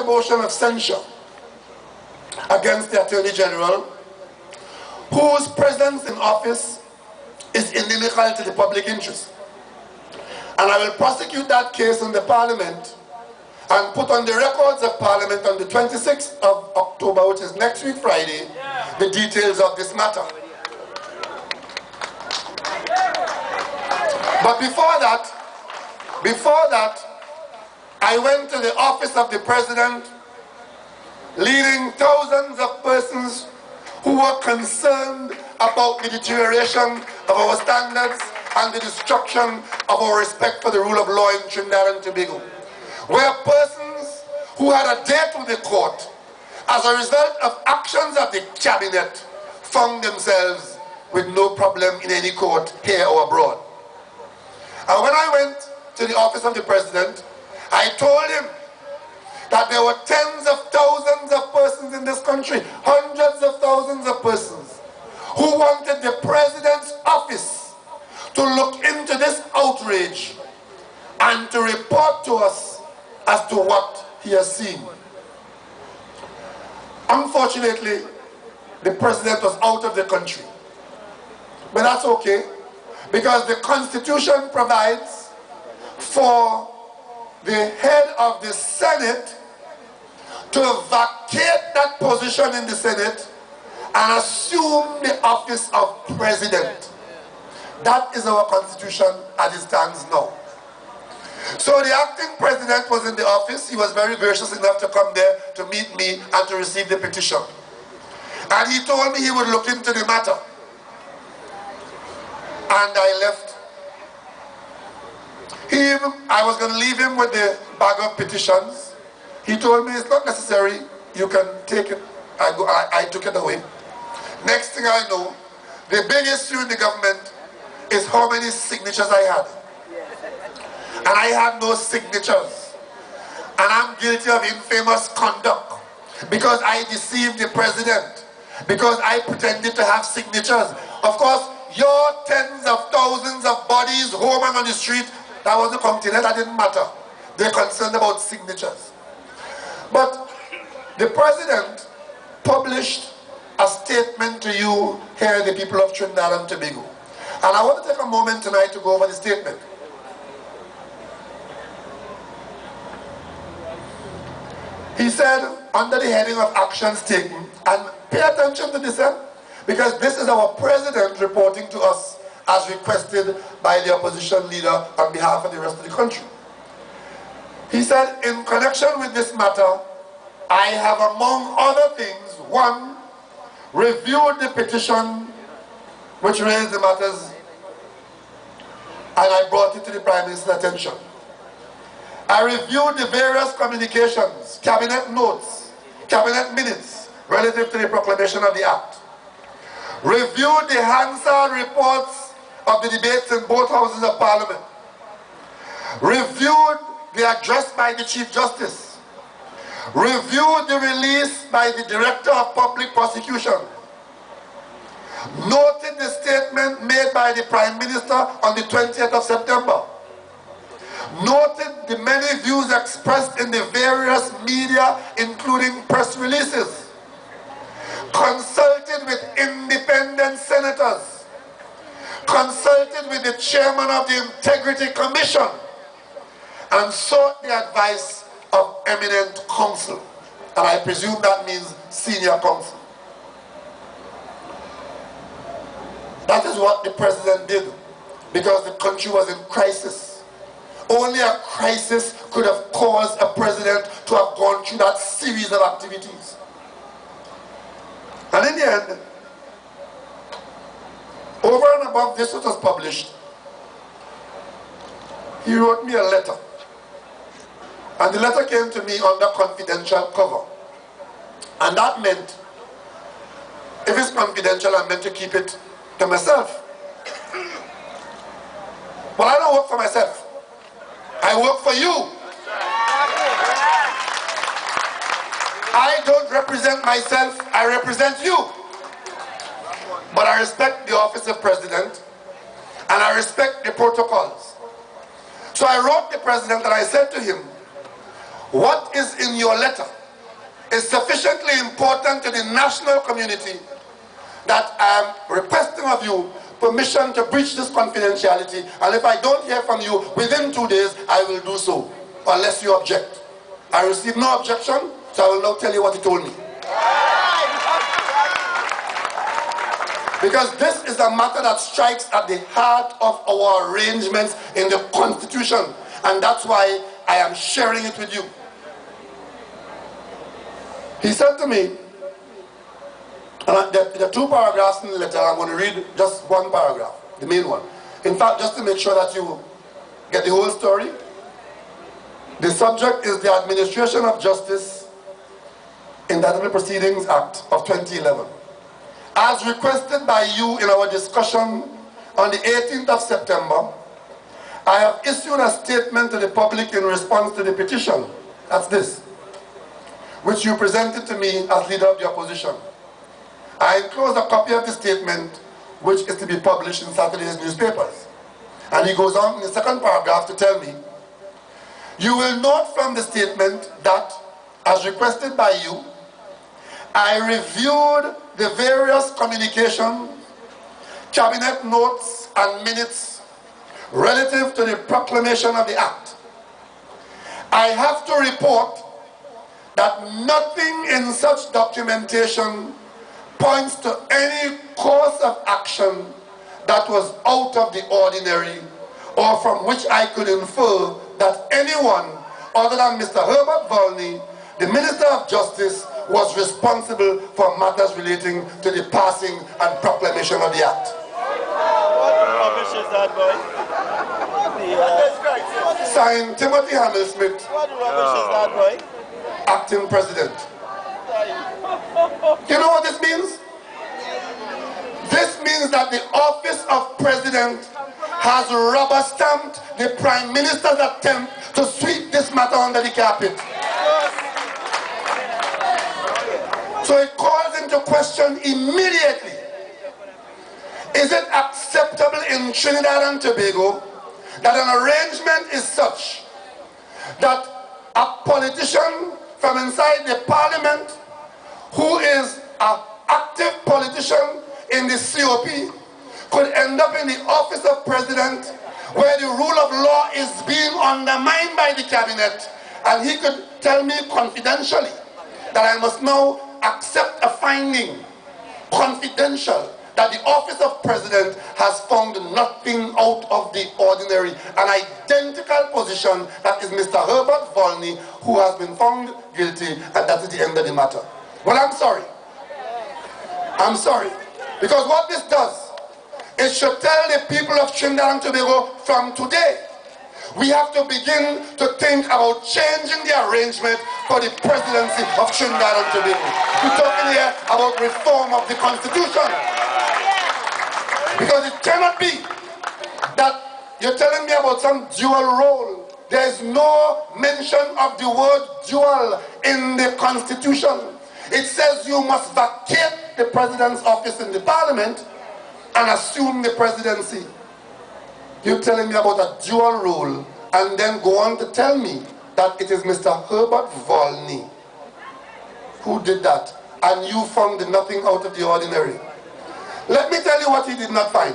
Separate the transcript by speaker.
Speaker 1: motion of censure against the Attorney General, whose presence in office is inimical to the public interest. And I will prosecute that case in the Parliament and put on the records of Parliament on the 26th of October, which is next week Friday, the details of this matter. But before that, I went to the office of the President, leading thousands of persons who were concerned about the deterioration of our standards and the destruction of our respect for the rule of law in Trinidad and Tobago. Where persons who had a date with the court as a result of actions of the cabinet found themselves with no problem in any court here or abroad. And when I went to the office of the President, I told him that there were tens of thousands of persons in this country, hundreds of thousands of persons, who wanted the President's office to look into this outrage and to report to us as to what he has seen. Unfortunately, the President was out of the country. But that's okay, because the Constitution provides for the head of the Senate to vacate that position in the Senate and assume the office of President. That is our Constitution as it stands now. So the acting President was in the office. He was very gracious enough to come there to meet me and to receive the petition. And he told me he would look into the matter. And I left. I was going to leave him with the bag of petitions. He told me it's not necessary, you can take it. I took it away. Next thing I know, the big issue in the government is how many signatures I had. And I had no signatures. And I'm guilty of infamous conduct because I deceived the President, because I pretended to have signatures. Of course, your tens of thousands of bodies home and on the street, that wasn't counting, that didn't matter. They're concerned about signatures. But the President published a statement to you here, the people of Trinidad and Tobago. And I want to take a moment tonight to go over the statement. He said, under the heading of actions taken, and pay attention to this, because this is our President reporting to us as requested by the opposition leader on behalf of the rest of the country. He said, in connection with this matter, I have, among other things, 1, reviewed the petition which raised the matters, and I brought it to the Prime Minister's attention. I reviewed the various communications, cabinet notes, cabinet minutes relative to the proclamation of the Act. Reviewed the Hansard reports of the debates in both houses of Parliament. Reviewed the address by the Chief Justice. Reviewed the release by the Director of Public Prosecution. Noted the statement made by the Prime Minister on the 20th of September. Noted the many views expressed in the various media, including press releases. Consulted with independent senators. Consulted with the chairman of the Integrity Commission, and sought the advice of eminent counsel. And I presume that means senior counsel. That is what the President did, because the country was in crisis. Only a crisis could have caused a president to have gone through that series of activities. And in the end, over and above this which was published, he wrote me a letter. And the letter came to me under confidential cover. And that meant, if it's confidential, I meant to keep it to myself. But I don't work for myself. I work for you. I don't represent myself, I represent you. But I respect the office of President, and I respect the protocols. So I wrote the President and I said to him, what is in your letter is sufficiently important to the national community that I am requesting of you permission to breach this confidentiality, and if I don't hear from you within 2 days, I will do so, unless you object. I received no objection, so I will now tell you what he told me. Because this is a matter that strikes at the heart of our arrangements in the Constitution, and that's why I am sharing it with you. He said to me, and there are 2 paragraphs in the letter. I'm going to read just one paragraph, the main one. In fact, just to make sure that you get the whole story, the subject is the Administration of Justice Indictment Proceedings Act of 2011. As requested by you in our discussion on the 18th of September, I have issued a statement to the public in response to the petition, that's this, which you presented to me as leader of the opposition. I enclose a copy of the statement, which is to be published in Saturday's newspapers. And he goes on in the second paragraph to tell me, you will note from the statement that, as requested by you, I reviewed the various communications, cabinet notes and minutes relative to the proclamation of the act. I have to report that nothing in such documentation points to any course of action that was out of the ordinary, or from which I could infer that anyone other than Mr. Herbert Volney, the Minister of Justice, was responsible for matters relating to the passing and proclamation of the act.
Speaker 2: What rubbish is that, boy?
Speaker 1: Signed, Timothy Hamel Smith.
Speaker 2: What rubbish is that, boy?
Speaker 1: Acting President. You know what this means? This means that the office of President has rubber stamped the Prime Minister's attempt to sweep this matter under the carpet. So it calls into question immediately, is it acceptable in Trinidad and Tobago that an arrangement is such that a politician from inside the Parliament who is an active politician in the COP could end up in the office of President where the rule of law is being undermined by the cabinet, and he could tell me confidentially that I must now accept a finding, confidential, that the office of President has found nothing out of the ordinary, an identical position that is Mr. Herbert Volney, who has been found guilty, and that is the end of the matter. Well, I'm sorry. I'm sorry. Because what this does, it should tell the people of Trinidad and Tobago from today, we have to begin to think about changing the arrangement for the presidency of Trinidad and Tobago. We're talking here about reform of the Constitution. Because it cannot be that you're telling me about some dual role. There is no mention of the word dual in the Constitution. It says you must vacate the president's office in the Parliament and assume the presidency. You're telling me about a dual role and then go on to tell me that it is Mr. Herbert Volney who did that, and you found nothing out of the ordinary. Let me tell you what he did not find.